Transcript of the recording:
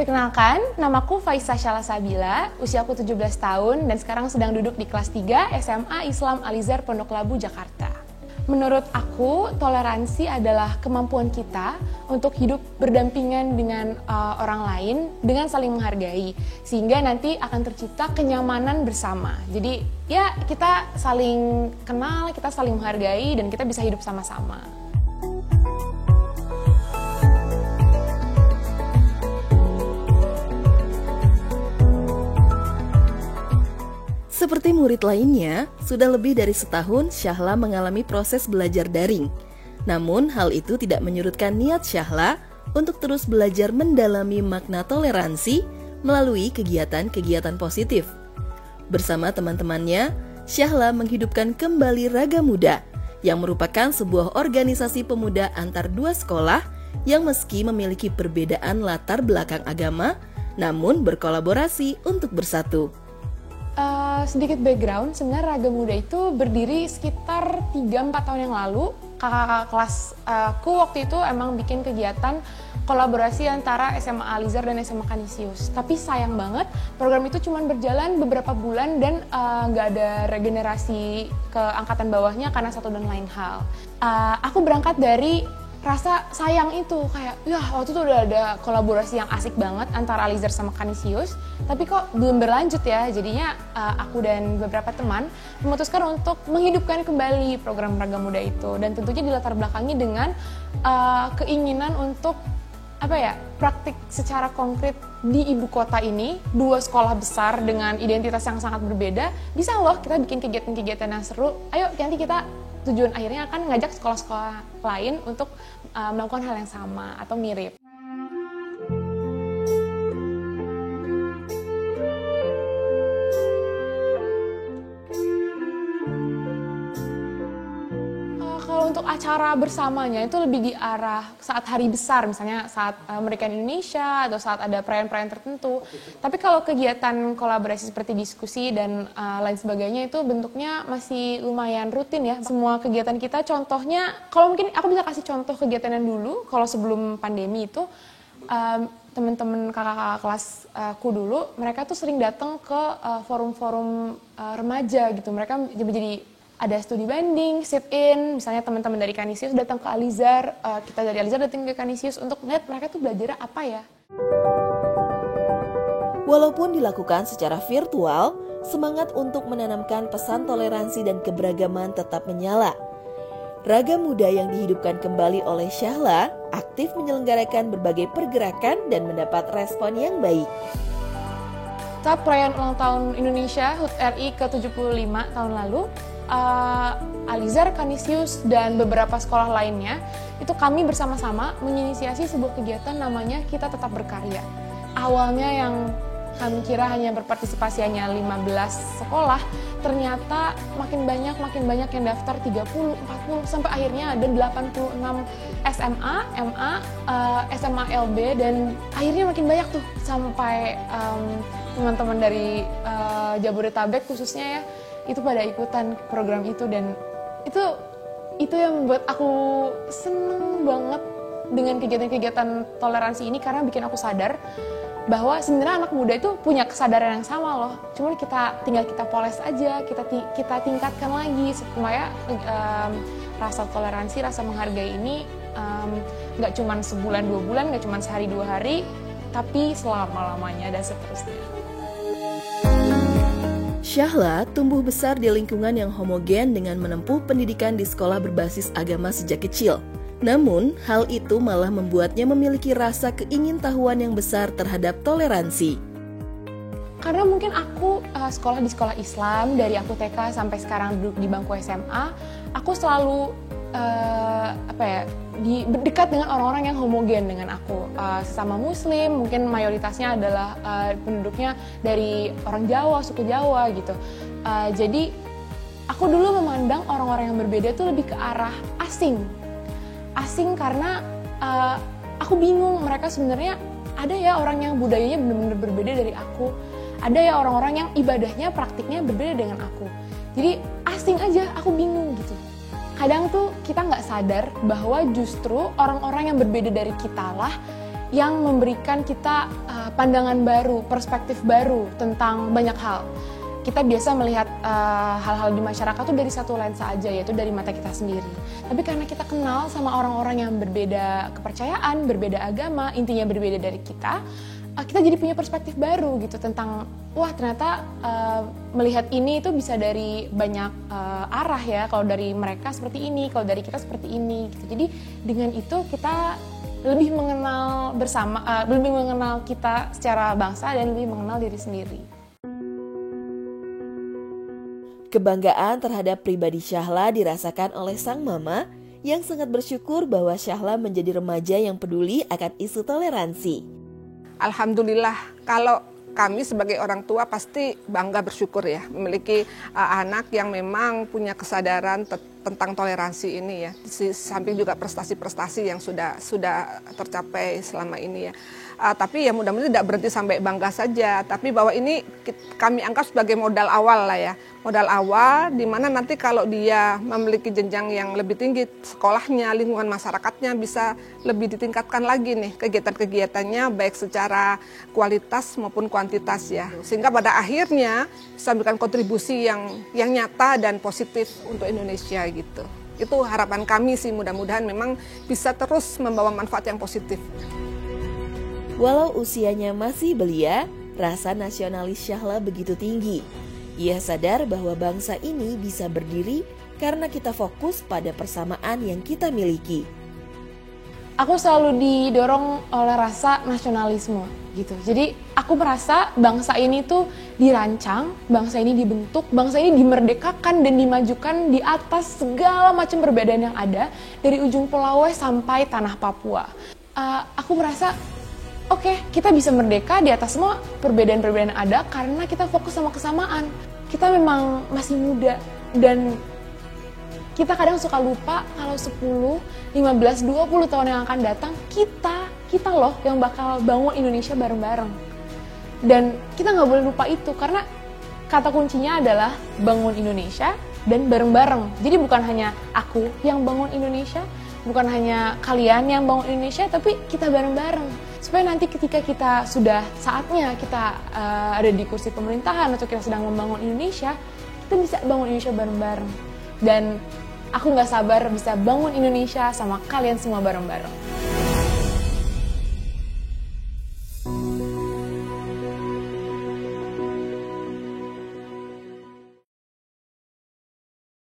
Perkenalkan, namaku Faisah Syala Sabila, usiaku 17 tahun dan sekarang sedang duduk di kelas 3 SMA Islam Al-Azhar Pondok Labu, Jakarta. Menurut aku, toleransi adalah kemampuan kita untuk hidup berdampingan dengan orang lain dengan saling menghargai, sehingga nanti akan tercipta kenyamanan bersama. Jadi ya kita saling kenal, kita saling menghargai, dan kita bisa hidup sama-sama. Seperti murid lainnya, sudah lebih dari setahun Syahla mengalami proses belajar daring. Namun, hal itu tidak menyurutkan niat Syahla untuk terus belajar mendalami makna toleransi melalui kegiatan-kegiatan positif. Bersama teman-temannya, Syahla menghidupkan kembali Raga Muda, yang merupakan sebuah organisasi pemuda antar dua sekolah yang meski memiliki perbedaan latar belakang agama, namun berkolaborasi untuk bersatu. Sedikit background, sebenarnya Raga Muda itu berdiri sekitar 3-4 tahun yang lalu. Kakak-kakak kelasku waktu itu emang bikin kegiatan kolaborasi antara SMA Al-Azhar dan SMA Kanisius. Tapi sayang banget, program itu cuma berjalan beberapa bulan dan nggak ada regenerasi ke angkatan bawahnya karena satu dan lain hal. Aku berangkat dari rasa sayang itu, kayak ya waktu itu udah ada kolaborasi yang asik banget antara Al-Azhar sama Kanisius, tapi kok belum berlanjut ya. Jadinya aku dan beberapa teman memutuskan untuk menghidupkan kembali program Raga Muda itu, dan tentunya dilatar belakangi dengan keinginan untuk praktik secara konkret di ibu kota ini, dua sekolah besar dengan identitas yang sangat berbeda. Bisa loh kita bikin kegiatan-kegiatan yang seru. Ayo nanti kita tujuan akhirnya akan ngajak sekolah-sekolah lain untuk melakukan hal yang sama atau mirip. Kalau untuk acara bersamanya itu lebih di arah saat hari besar, misalnya saat Merdeka Indonesia atau saat ada perayaan-perayaan tertentu. Tapi kalau kegiatan kolaborasi seperti diskusi dan lain sebagainya itu bentuknya masih lumayan rutin ya. Semua kegiatan kita, contohnya, kalau mungkin aku bisa kasih contoh kegiatan yang dulu, kalau sebelum pandemi itu teman-teman kakak-kakak kelasku dulu, mereka tuh sering datang ke forum-forum remaja gitu. Mereka jadi ada studi banding, sit-in, misalnya teman-teman dari Kanisius datang ke Al-Azhar, kita dari Al-Azhar datang ke Kanisius untuk lihat mereka tuh belajar apa ya. Walaupun dilakukan secara virtual, semangat untuk menanamkan pesan toleransi dan keberagaman tetap menyala. Raga Muda yang dihidupkan kembali oleh Syahla aktif menyelenggarakan berbagai pergerakan dan mendapat respon yang baik. Saat perayaan ulang tahun Indonesia HUT RI ke-75 tahun lalu, Al-Azhar, Kanisius, dan beberapa sekolah lainnya, itu kami bersama-sama menginisiasi sebuah kegiatan namanya Kita Tetap Berkarya. Awalnya yang kami kira hanya berpartisipasi hanya 15 sekolah, ternyata makin banyak yang daftar 30, 40, sampai akhirnya ada 86 SMA, MA, SMA LB, dan akhirnya makin banyak tuh sampai teman-teman dari Jabodetabek khususnya ya, itu pada ikutan program itu, dan itu yang membuat aku seneng banget dengan kegiatan-kegiatan toleransi ini, karena bikin aku sadar bahwa sebenarnya anak muda itu punya kesadaran yang sama loh, cuman tinggal kita poles aja, kita tingkatkan lagi supaya rasa toleransi, rasa menghargai ini nggak cuma sebulan 2 bulan, nggak cuma sehari 2 hari, tapi selama-lamanya dan seterusnya. Syahla tumbuh besar di lingkungan yang homogen dengan menempuh pendidikan di sekolah berbasis agama sejak kecil. Namun, hal itu malah membuatnya memiliki rasa keingintahuan yang besar terhadap toleransi. Karena mungkin aku sekolah di sekolah Islam, dari aku TK sampai sekarang duduk di bangku SMA, aku selalu dekat dengan orang-orang yang homogen dengan aku. Sesama Muslim, mungkin mayoritasnya adalah penduduknya dari orang Jawa, suku Jawa gitu. Jadi aku dulu memandang orang-orang yang berbeda itu lebih ke arah asing karena aku bingung, mereka sebenarnya ada ya orang yang budayanya benar-benar berbeda dari aku, ada ya orang-orang yang ibadahnya, praktiknya berbeda dengan aku. Jadi asing aja, aku bingung gitu. Kadang tuh kita nggak sadar bahwa justru orang-orang yang berbeda dari kita lah yang memberikan kita pandangan baru, perspektif baru tentang banyak hal. Kita biasa melihat hal-hal di masyarakat tuh dari satu lensa aja, yaitu dari mata kita sendiri. Tapi karena kita kenal sama orang-orang yang berbeda kepercayaan, berbeda agama, intinya berbeda dari kita jadi punya perspektif baru gitu tentang, wah ternyata melihat ini itu bisa dari banyak arah ya. Kalau dari mereka seperti ini, kalau dari kita seperti ini gitu. Jadi dengan itu kita lebih mengenal bersama, lebih mengenal kita secara bangsa dan lebih mengenal diri sendiri. Kebanggaan terhadap pribadi Syahla dirasakan oleh sang mama yang sangat bersyukur bahwa Syahla menjadi remaja yang peduli akan isu toleransi. Alhamdulillah, kalau kami sebagai orang tua pasti bangga bersyukur ya memiliki anak yang memang punya kesadaran tentang toleransi ini ya. Di samping juga prestasi-prestasi yang sudah tercapai selama ini ya. Tapi ya mudah-mudahan tidak berhenti sampai bangga saja, tapi bahwa ini kami anggap sebagai modal awal lah ya. Modal awal di mana nanti kalau dia memiliki jenjang yang lebih tinggi, sekolahnya, lingkungan masyarakatnya bisa lebih ditingkatkan lagi nih kegiatan-kegiatannya baik secara kualitas maupun kuantitas ya. Sehingga pada akhirnya bisa memberikan kontribusi yang nyata dan positif untuk Indonesia gitu. Itu harapan kami sih, mudah-mudahan memang bisa terus membawa manfaat yang positif. Walau usianya masih belia, rasa nasionalis Syahla begitu tinggi. Ia sadar bahwa bangsa ini bisa berdiri karena kita fokus pada persamaan yang kita miliki. Aku selalu didorong oleh rasa nasionalisme gitu. Jadi aku merasa bangsa ini tuh dirancang, bangsa ini dibentuk, bangsa ini dimerdekakan dan dimajukan di atas segala macam perbedaan yang ada dari ujung Pulau sampai tanah Papua. Aku merasa oke, kita bisa merdeka di atas semua perbedaan-perbedaan yang ada karena kita fokus sama kesamaan. Kita memang masih muda dan kita kadang suka lupa kalau 10, 15, 20 tahun yang akan datang kita loh yang bakal bangun Indonesia bareng-bareng. Dan kita nggak boleh lupa itu karena kata kuncinya adalah bangun Indonesia dan bareng-bareng. Jadi bukan hanya aku yang bangun Indonesia, bukan hanya kalian yang bangun Indonesia, tapi kita bareng-bareng. Supaya nanti ketika kita sudah saatnya kita ada di kursi pemerintahan atau kita sedang membangun Indonesia, kita bisa bangun Indonesia bareng-bareng. Dan aku nggak sabar bisa bangun Indonesia sama kalian semua bareng-bareng.